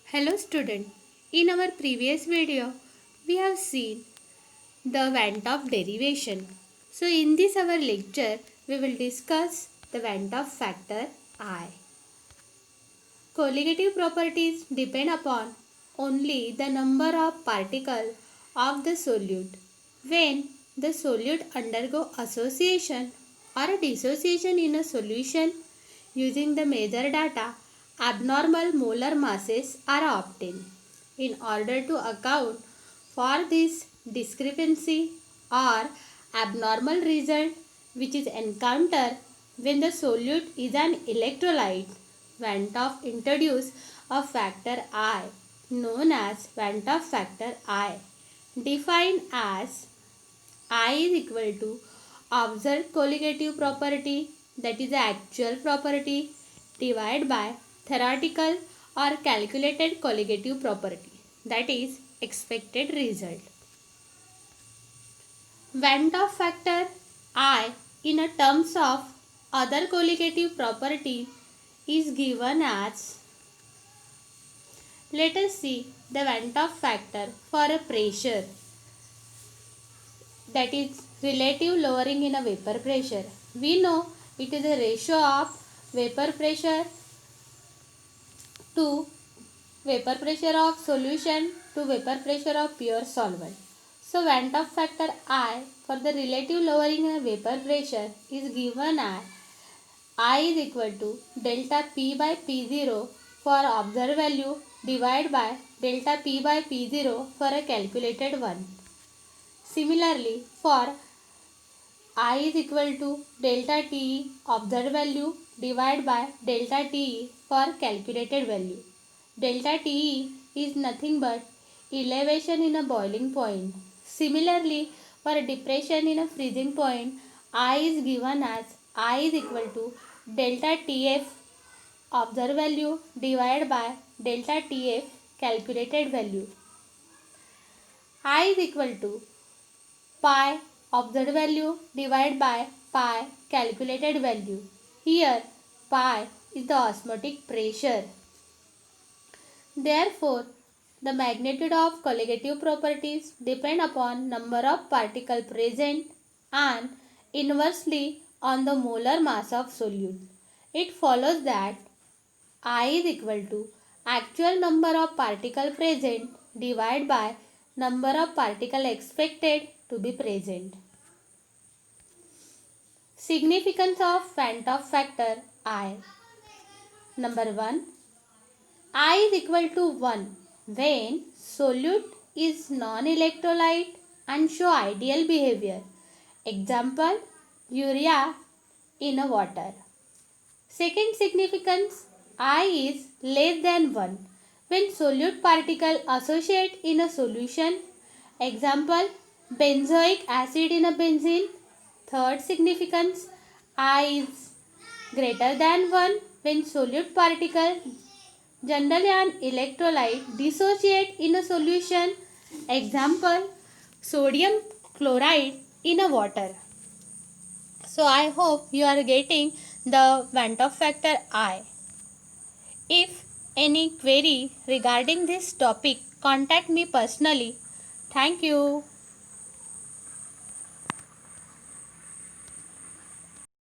Hello student, in our previous video we have seen the Van 't Hoff derivation. So in this our lecture we will discuss the Van 't Hoff factor I. Colligative properties depend upon only the number of particles of the solute. When the solute undergo association or dissociation in a solution using the measure data, abnormal molar masses are obtained. In order to account for this discrepancy or abnormal result which is encountered when the solute is an electrolyte, Van 't Hoff introduced a factor I known as Van 't Hoff factor I, defined as I is equal to observed colligative property, that is the actual property, divided by theoretical or calculated colligative property, that is expected result. Van 't Hoff factor I in a terms of other colligative property is given as, let us see the Van 't Hoff factor for a pressure, that is relative lowering in a vapor pressure. We know it is a ratio of vapor pressure to vapor pressure of solution to vapor pressure of pure solvent. So Van 't Hoff factor I for the relative lowering in a vapor pressure is given as I is equal to delta P by P0 for observed value divided by delta P by P0 for a calculated one. Similarly, for I is equal to delta TE observed value divided by delta TE for calculated value. Delta TE is nothing but elevation in a boiling point. Similarly, for depression in a freezing point, I is given as I is equal to delta TF observed value divided by delta TF calculated value. I is equal to pi observed value divided by pi calculated value. Here pi is the osmotic pressure. Therefore, the magnitude of colligative properties depend upon number of particles present and inversely on the molar mass of solute. It follows that I is equal to actual number of particles present divided by number of particles expected to be present. Significance of Van 't Hoff factor I. Number 1. I is equal to 1 when solute is non-electrolyte and show ideal behavior. Example, urea in a water. Second significance, I is less than 1 when solute particle associate in a solution. Example, benzoic acid in a benzene. Third significance, I is greater than 1 when solute particle, generally an electrolyte, dissociate in a solution. Example, sodium chloride in a water. So I hope you are getting the Van 't Hoff factor I. If any query regarding this topic, contact me personally. Thank you.